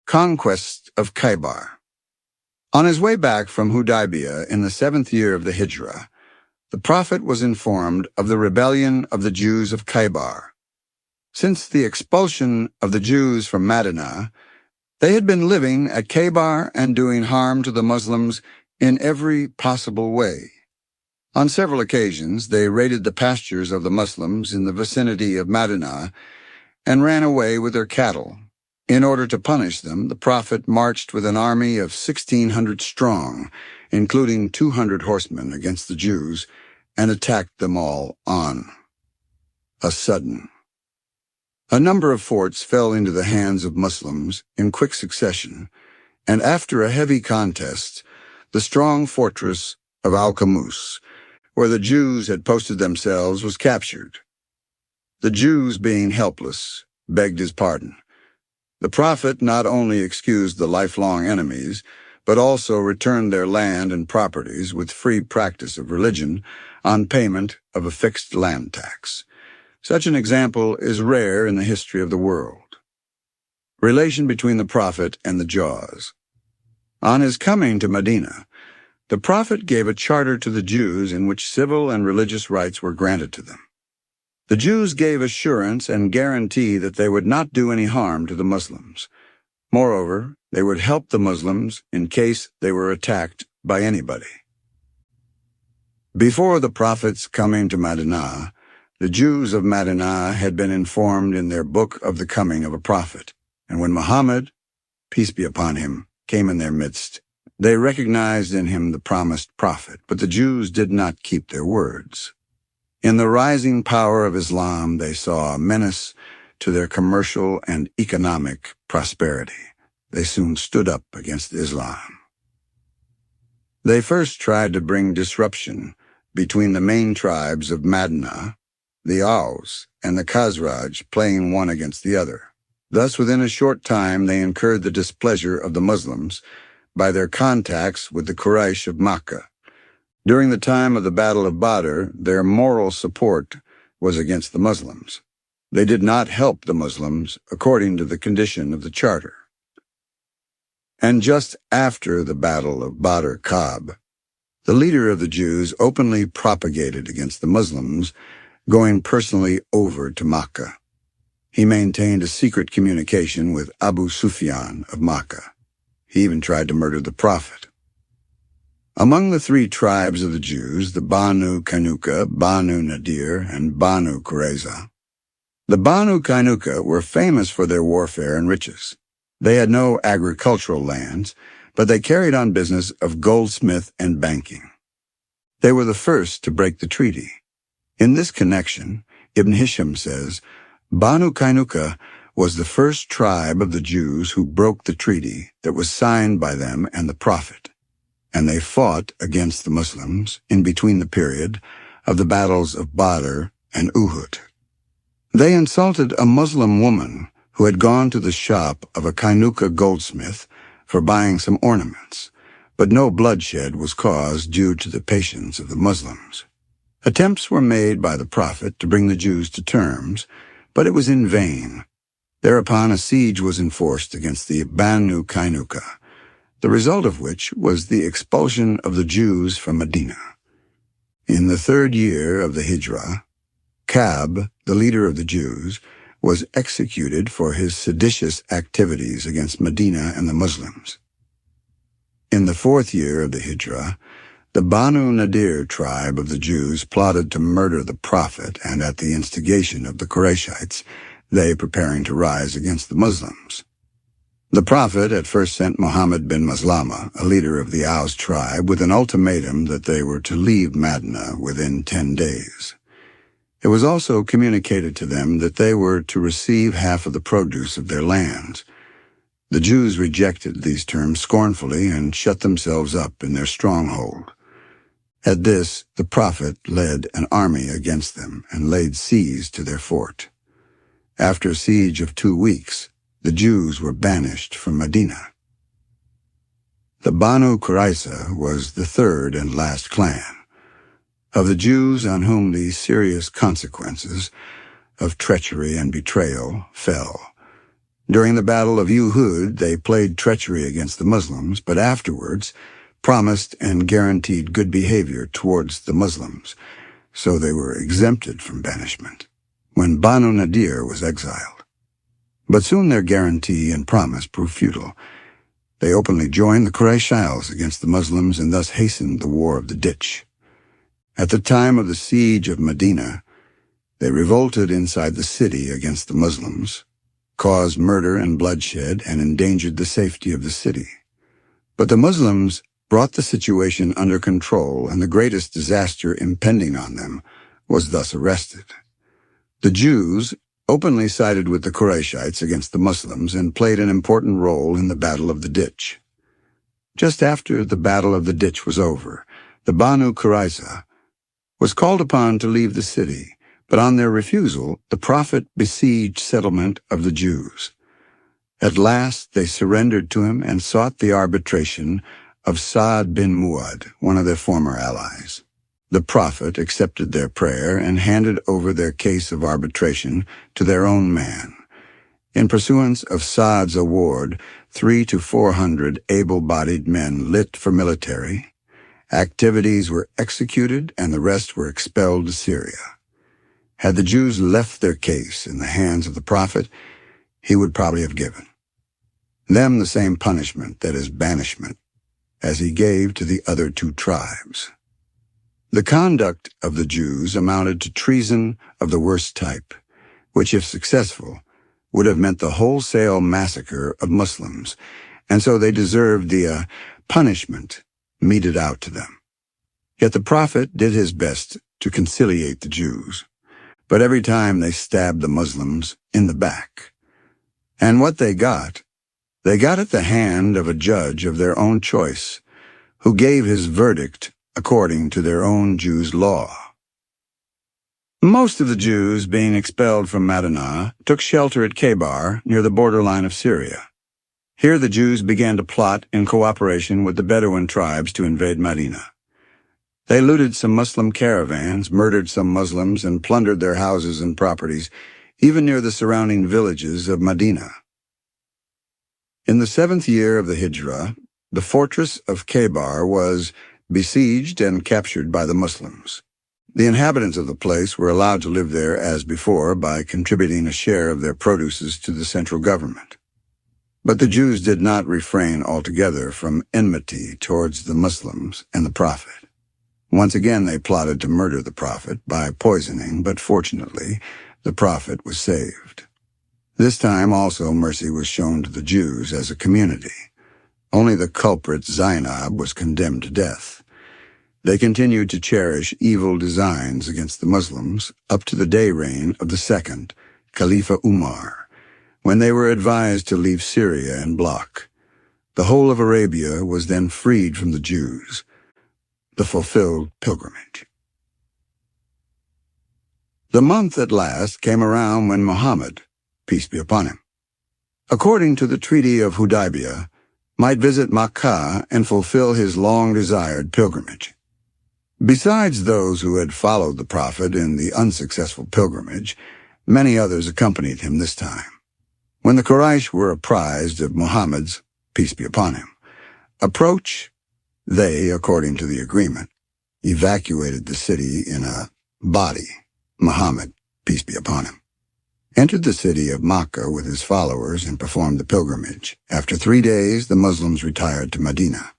Conquest of Khaybar. On his way back from Hudaybiyah in the 7th year of the Hijrah, the Prophet was informed of the rebellion of the Jews of Khaybar. Since the expulsion of the Jews from Medina, they had been living at Khaybar and doing harm to the Muslims in every possible way. On several occasions, they raided the pastures of the Muslims in the vicinity of Medina and ran away with their cattle. In order to punish them, the Prophet marched with an army of 1,600 strong, including 200 horsemen, against the Jews, and attacked them all on a sudden. A number of forts fell into the hands of Muslims in quick succession, and after a heavy contest, the strong fortress of Al-Qamus, where the Jews had posted themselves, was captured. The Jews, being helpless, begged his pardon. The Prophet not only excused the lifelong enemies, but also returned their land and properties with free practice of religion on payment of a fixed land tax. Such an example is rare in the history of the world. Relation between the Prophet and the Jaws. On his coming to Medina, the Prophet gave a charter to the Jews in which civil and religious rights were granted to them. The Jews gave assurance and guarantee that they would not do any harm to the Muslims. Moreover, they would help the Muslims in case they were attacked by anybody. Before the Prophet's coming to Medina, the Jews of Medina had been informed in their book of the coming of a prophet, and when Muhammad, peace be upon him, came in their midst, they recognized in him the promised prophet, but the Jews did not keep their words. In the rising power of Islam, they saw a menace to their commercial and economic prosperity. They soon stood up against Islam. They first tried to bring disruption between the main tribes of Medina, the Aus, and the Khazraj, playing one against the other. Thus, within a short time, they incurred the displeasure of the Muslims by their contacts with the Quraysh of Makkah. During the time of the Battle of Badr, their moral support was against the Muslims. They did not help the Muslims according to the condition of the charter. And just after the Battle of Badr Kab, the leader of the Jews openly propagated against the Muslims, going personally over to Makkah. He maintained a secret communication with Abu Sufyan of Makkah. He even tried to murder the Prophet. Among the three tribes of the Jews, the Banu Qaynuqa, Banu Nadir, and Banu Qurayza, the Banu Qaynuqa were famous for their warfare and riches. They had no agricultural lands, but they carried on business of goldsmith and banking. They were the first to break the treaty. In this connection, Ibn Hisham says, Banu Qaynuqa was the first tribe of the Jews who broke the treaty that was signed by them and the Prophet, and they fought against the Muslims in between the period of the battles of Badr and Uhud. They insulted a Muslim woman who had gone to the shop of a Qaynuqa goldsmith for buying some ornaments, but no bloodshed was caused due to the patience of the Muslims. Attempts were made by the Prophet to bring the Jews to terms, but it was in vain. Thereupon a siege was enforced against the Banu Qaynuqa, the result of which was the expulsion of the Jews from Medina. In the 3rd year of the Hijrah, Kab, the leader of the Jews, was executed for his seditious activities against Medina and the Muslims. In the 4th year of the Hijrah, the Banu Nadir tribe of the Jews plotted to murder the Prophet, and at the instigation of the Qurayshites, they preparing to rise against the Muslims. The Prophet at first sent Muhammad bin Maslama, a leader of the Aus tribe, with an ultimatum that they were to leave Medina within 10 days. It was also communicated to them that they were to receive half of the produce of their lands. The Jews rejected these terms scornfully and shut themselves up in their stronghold. At this, the Prophet led an army against them and laid siege to their fort. After a siege of 2 weeks, the Jews were banished from Medina. The Banu Qurayza was the 3rd and last clan. Of the Jews on whom the serious consequences of treachery and betrayal fell, During the Battle of Uhud, they played treachery against the Muslims, but afterwards promised and guaranteed good behavior towards the Muslims, so they were exempted from banishment when Banu Nadir was exiled. But soon their guarantee and promise proved futile. They openly joined the Quraysh Isles against the Muslims and thus hastened the War of the Ditch. At the time of the siege of Medina, they revolted inside the city against the Muslims, caused murder and bloodshed, and endangered the safety of the city. But the Muslims brought the situation under control, and the greatest disaster impending on them was thus arrested. The Jews openly sided with the Qurayshites against the Muslims and played an important role in the Battle of the Ditch. Just after the Battle of the Ditch was over, the Banu Qurayza was called upon to leave the city, but on their refusal, the Prophet besieged settlement of the Jews. At last they surrendered to him and sought the arbitration of Sa'd bin Mu'adh, one of their former allies. The Prophet accepted their prayer and handed over their case of arbitration to their own man. In pursuance of Sa'd's award, 300 to 400 able-bodied men lit for military activities were executed, and the rest were expelled to Syria. Had the Jews left their case in the hands of the Prophet, he would probably have given them the same punishment, that is, banishment, as he gave to the other two tribes. The conduct of the Jews amounted to treason of the worst type, which, if successful, would have meant the wholesale massacre of Muslims, and so they deserved the punishment meted out to them. Yet the Prophet did his best to conciliate the Jews, but every time they stabbed the Muslims in the back. And what they got at the hand of a judge of their own choice, who gave his verdict according to their own Jews' law. Most of the Jews, being expelled from Medina, took shelter at Khaybar, near the borderline of Syria. Here the Jews began to plot in cooperation with the Bedouin tribes to invade Medina. They looted some Muslim caravans, murdered some Muslims, and plundered their houses and properties, even near the surrounding villages of Medina. In the 7th year of the Hijrah, the fortress of Khaybar was besieged and captured by the Muslims. The inhabitants of the place were allowed to live there as before by contributing a share of their produces to the central government. But the Jews did not refrain altogether from enmity towards the Muslims and the Prophet. Once again they plotted to murder the Prophet by poisoning, but fortunately the Prophet was saved. This time also mercy was shown to the Jews as a community. Only the culprit Zainab was condemned to death. They continued to cherish evil designs against the Muslims up to the day reign of the second, Khalifa Umar, when they were advised to leave Syria en bloc. The whole of Arabia was then freed from the Jews, the fulfilled pilgrimage. The month at last came around when Muhammad, peace be upon him, according to the Treaty of Hudaybiyah, might visit Makkah and fulfill his long-desired pilgrimage. Besides those who had followed the Prophet in the unsuccessful pilgrimage, many others accompanied him this time. When the Quraysh were apprised of Muhammad's, peace be upon him, approach, they, according to the agreement, evacuated the city in a body. Muhammad, peace be upon him, entered the city of Makkah with his followers and performed the pilgrimage. After 3 days, the Muslims retired to Medina.